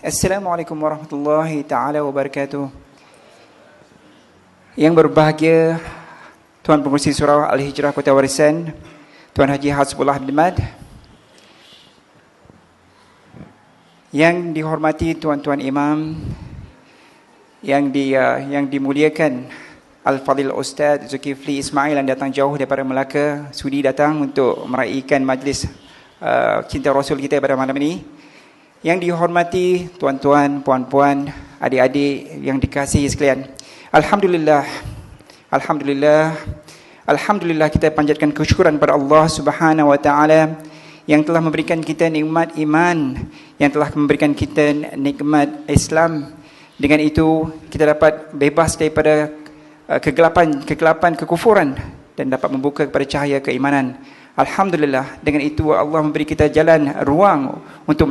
Assalamualaikum warahmatullahi taala wabarakatuh. Yang berbahagia Tuan Pengerusi Surau Al-Hijrah Kota Warisan, Tuan Haji Hasbullah bin Mad. Yang dihormati tuan-tuan imam, yang dimuliakan Al-Fadhil Ustaz Zulkifli Ismail yang datang jauh daripada Melaka, sudi datang untuk meraihkan majlis cinta Rasul kita pada malam ini. Yang dihormati tuan-tuan, puan-puan, adik-adik yang dikasihi sekalian. Alhamdulillah kita panjatkan kesyukuran pada Allah Subhanahu wa taala yang telah memberikan kita nikmat iman, yang telah memberikan kita nikmat Islam. Dengan itu kita dapat bebas daripada kegelapan kekufuran dan dapat membuka kepada cahaya keimanan. Alhamdulillah, dengan itu Allah memberi kita jalan ruang untuk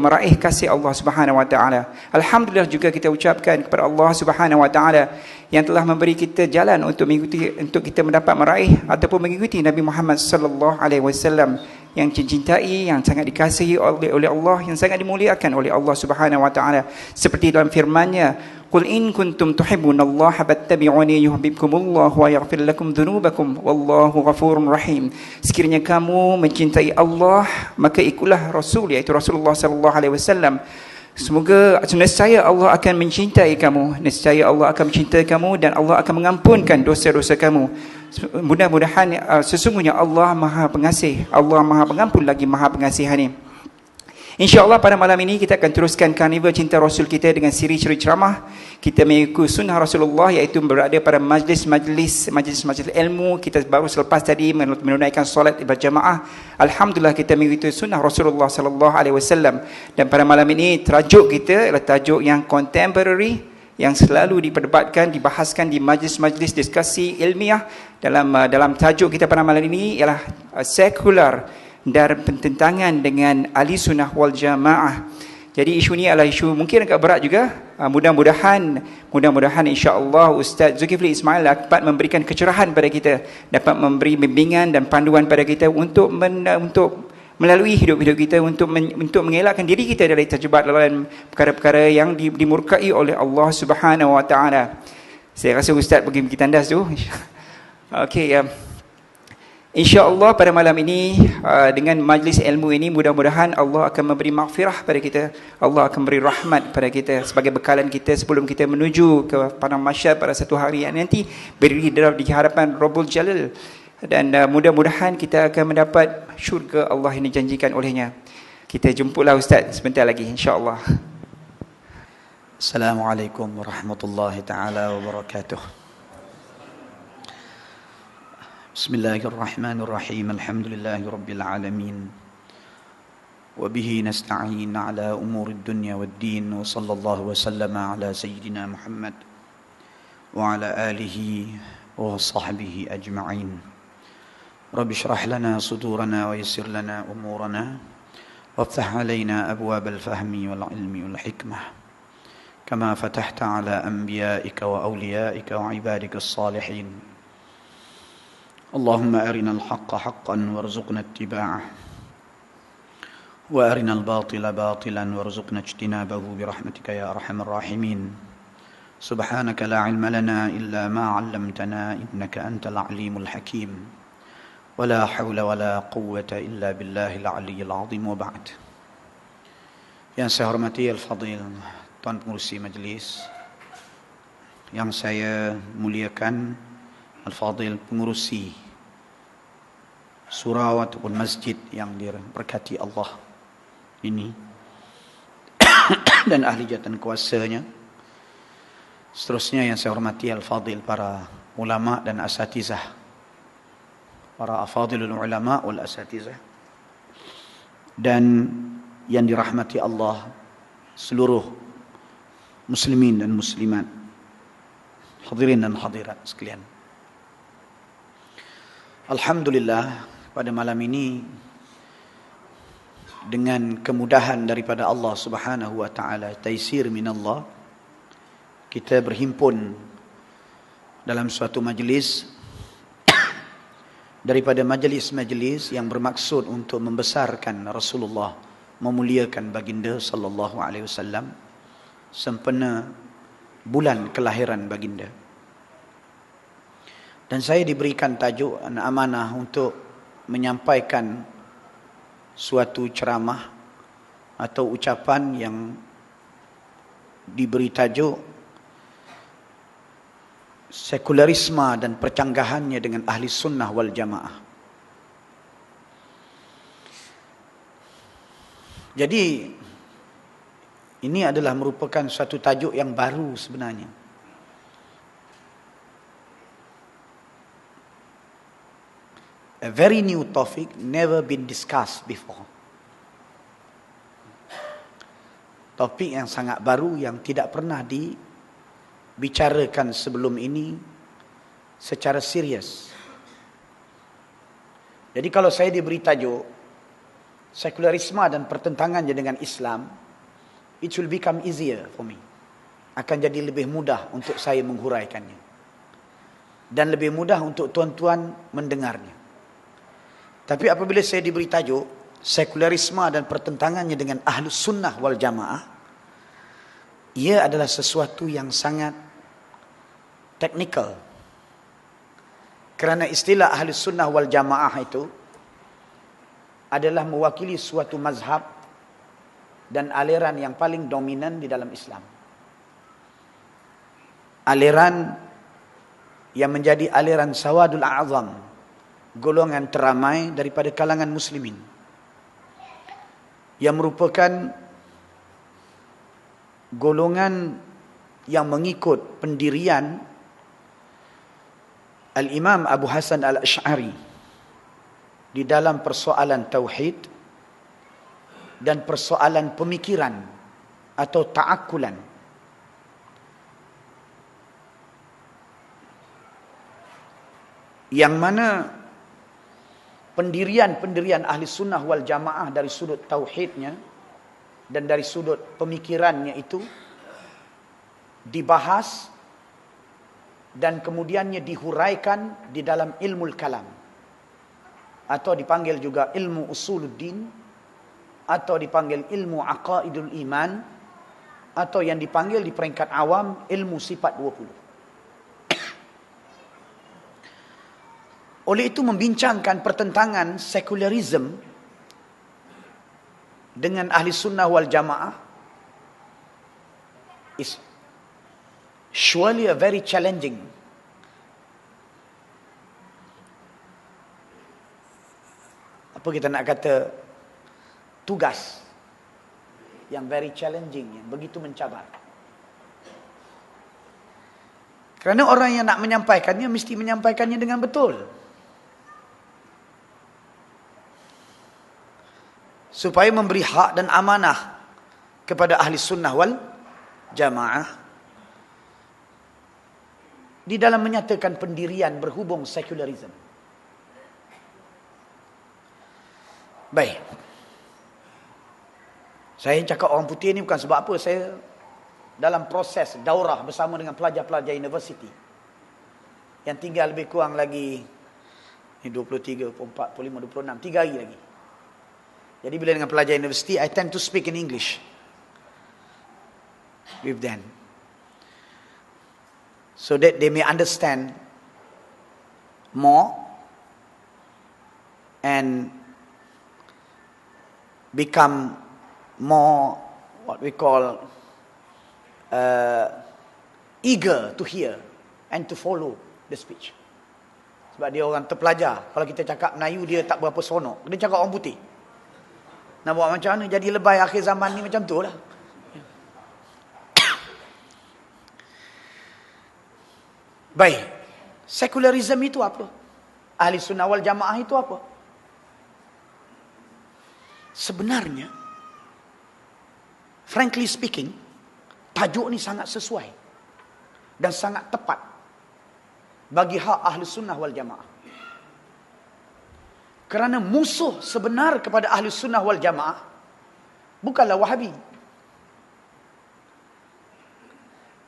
meraih kasih Allah Subhanahu wa taala. Alhamdulillah juga kita ucapkan kepada Allah Subhanahu wa taala yang telah memberi kita jalan untuk kita mendapat meraih ataupun mengikuti Nabi Muhammad sallallahu alaihi wasallam yang dicintai, yang sangat dikasihi oleh Allah, yang sangat dimuliakan oleh Allah Subhanahu wa taala, seperti dalam firman-Nya, "Qul in kuntum tuhibbunallaha fattabi'uni yuhibbukumullahu wa yaghfir lakum dhunubakum wallahu ghafurur rahim." Sekiranya kamu mencintai Allah, maka ikutlah Rasul, iaitu Rasulullah sallallahu alaihi wasallam. Semoga nescaya Allah akan mencintai kamu, nescaya Allah akan mencintai kamu dan Allah akan mengampunkan dosa-dosa kamu. Mudah-mudahan sesungguhnya Allah Maha Pengasih, Allah Maha Pengampun lagi Maha Pengasihani. InsyaAllah pada malam ini kita akan teruskan karnival cinta Rasul kita dengan siri-siri ceramah. Kita mengikut sunnah Rasulullah, iaitu berada pada majlis ilmu. Kita baru selepas tadi menunaikan solat berjamaah. Alhamdulillah kita mengikuti sunnah Rasulullah sallallahu alaihi wasallam. Dan pada malam ini tajuk kita adalah tajuk yang contemporary, yang selalu diperdebatkan, dibahaskan di majlis-majlis diskusi ilmiah. Dalam tajuk kita pada malam ini ialah sekular dan bertentangan dengan ahli sunnah wal jamaah. Jadi isu ni adalah isu mungkin agak berat juga. Mudah-mudahan insya-Allah Ustaz Zulkifli Ismail dapat memberikan kecerahan pada kita, dapat memberi bimbingan dan panduan pada kita untuk melalui hidup-hidup kita, untuk mengelakkan diri kita dari terjebak dalam perkara-perkara yang dimurkai oleh Allah Subhanahu wa taala. Saya rasa Ustaz pergi tandas tu. Okey, InsyaAllah pada malam ini dengan majlis ilmu ini, mudah-mudahan Allah akan memberi maghfirah pada kita, Allah akan beri rahmat pada kita sebagai bekalan kita sebelum kita menuju ke padang mahsyar pada satu hari yang nanti berdiri di hadapan Rabbul Jalal. Dan mudah-mudahan kita akan mendapat syurga Allah yang dijanjikan olehnya. Kita jemputlah Ustaz sebentar lagi insya-Allah. Assalamualaikum warahmatullahi taala wabarakatuh. Bismillahirrahmanirrahim. Alhamdulillahi rabbil alamin. Wa bihi nasta'in ala umurid dunya waddin. Wa sallallahu wa sallama ala sayyidina Muhammad wa ala alihi wa sahbihi ajma'in. Rabbi shrah lana sudurana wa yassir lana umurana waftah alaina abwab al-fahmi wal ilmi wal hikmah kama fatahta ala anbiya'ika wa awliya'ika wa ibadika as-salihin. اللهم أرنا الحق حقا وارزقنا اتباعه وأرنا الباطل باطلا وارزقنا اجتنابه برحمتك يا أرحم الراحمين. سبحانك لا علم لنا إلا ما علمتنا إنك أنت العليم الحكيم ولا حول ولا قوة إلا بالله العلي العظيم. وبعد. Yang saya hormati Al-Fadhil Tuan Pengerusi Majlis, yang saya muliakan Al-Fadhil Pengerusi surau ataupun masjid yang diberkati Allah ini dan ahli jawatan kuasanya. Seterusnya yang saya hormati Al-Fadhil para ulama dan asatizah, para afadilul ulama wal asatizah, dan yang dirahmati Allah seluruh muslimin dan muslimat, hadirin dan hadirat sekalian. Alhamdulillah pada malam ini dengan kemudahan daripada Allah Subhanahu wa taala, taisir minallah, kita berhimpun dalam suatu majlis daripada majlis-majlis yang bermaksud untuk membesarkan Rasulullah memuliakan baginda sallallahu alaihi wasallam sempena bulan kelahiran baginda. Dan saya diberikan tajuk amanah untuk menyampaikan suatu ceramah atau ucapan yang diberi tajuk sekularisme dan percanggahannya dengan ahli sunnah wal jamaah. Jadi ini adalah merupakan suatu tajuk yang baru sebenarnya. A very new topic, never been discussed before. Topik yang sangat baru yang tidak pernah dibicarakan sebelum ini secara serius. Jadi kalau saya diberi tajuk sekularisme dan pertentangannya dengan Islam, it will become easier for me. Akan jadi lebih mudah untuk saya menghuraikannya. Dan lebih mudah untuk tuan-tuan mendengarnya. Tapi apabila saya diberi tajuk sekularisme dan pertentangannya dengan Ahlus Sunnah wal Jamaah, ia adalah sesuatu yang sangat teknikal. Kerana istilah Ahlus Sunnah wal Jamaah itu adalah mewakili suatu mazhab dan aliran yang paling dominan di dalam Islam. Aliran yang menjadi aliran Sawadul A'zam, golongan teramai daripada kalangan muslimin, yang merupakan golongan yang mengikut pendirian Al-Imam Abu Hasan Al-Asy'ari di dalam persoalan tauhid dan persoalan pemikiran atau ta'akkulan. Yang mana pendirian ahli sunnah wal jamaah dari sudut tauhidnya dan dari sudut pemikirannya itu dibahas dan kemudiannya dihuraikan di dalam ilmu kalam, atau dipanggil juga ilmu usuluddin, atau dipanggil ilmu aqaidul iman, atau yang dipanggil di peringkat awam ilmu sifat 20. Oleh itu membincangkan pertentangan sekularisme dengan ahli sunnah wal jamaah is surely a very challenging tugas yang very challenging, yang begitu mencabar. Kerana orang yang nak menyampaikannya mesti menyampaikannya dengan betul. Supaya memberi hak dan amanah kepada ahli sunnah wal jamaah di dalam menyatakan pendirian berhubung sekularisme. Baik. Saya cakap orang putih ni bukan sebab apa. Saya dalam proses daurah bersama dengan pelajar-pelajar universiti yang tinggal lebih kurang lagi 23, 24, 25, 26, 3 hari lagi. Jadi bila dengan pelajar universiti, I tend to speak in English with them, so that they may understand more and become more what we call eager to hear and to follow the speech. Sebab dia orang terpelajar. Kalau kita cakap Melayu, dia tak berapa seronok. Dia cakap orang putih. Nak buat macam mana? Jadi lebay akhir zaman ni macam tu lah. Baik. Sekularisme itu apa? Ahli sunnah wal jamaah itu apa? Sebenarnya, frankly speaking, tajuk ni sangat sesuai dan sangat tepat bagi hak ahli sunnah wal jamaah. Kerana musuh sebenar kepada ahli sunnah wal jamaah bukanlah Wahabi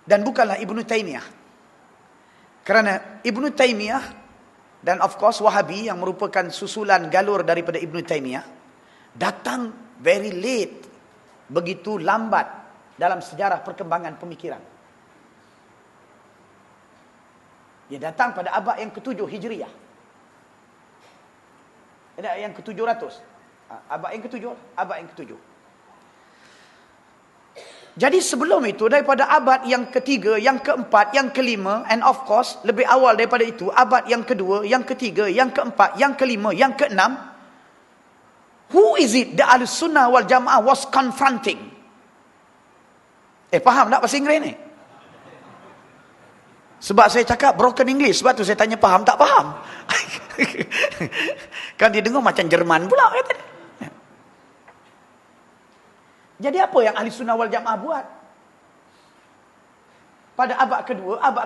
dan bukanlah Ibnu Taimiyah. Kerana Ibnu Taimiyah dan of course Wahabi yang merupakan susulan galur daripada Ibnu Taimiyah datang Very late. Begitu lambat dalam sejarah perkembangan pemikiran. Dia datang pada abad yang ke-7 Hijriah. Ada yang ke-700. Abad yang ke-7, abad yang ke-7. Jadi sebelum itu, daripada abad yang ke-3, yang ke-4, yang ke-5, and of course, lebih awal daripada itu, abad yang ke-2, yang ke-3, yang ke-4, yang ke-5, yang ke-6, who is it the Ahlus-Sunnah wal Jamaah was confronting? Faham tak bahasa Inggeris ni? Sebab saya cakap broken English, sebab tu saya tanya faham tak faham. Kan dia dengar macam Jerman pula kata dia. Jadi apa yang Ahli Sunnah wal Jamaah buat? Pada abad kedua, abad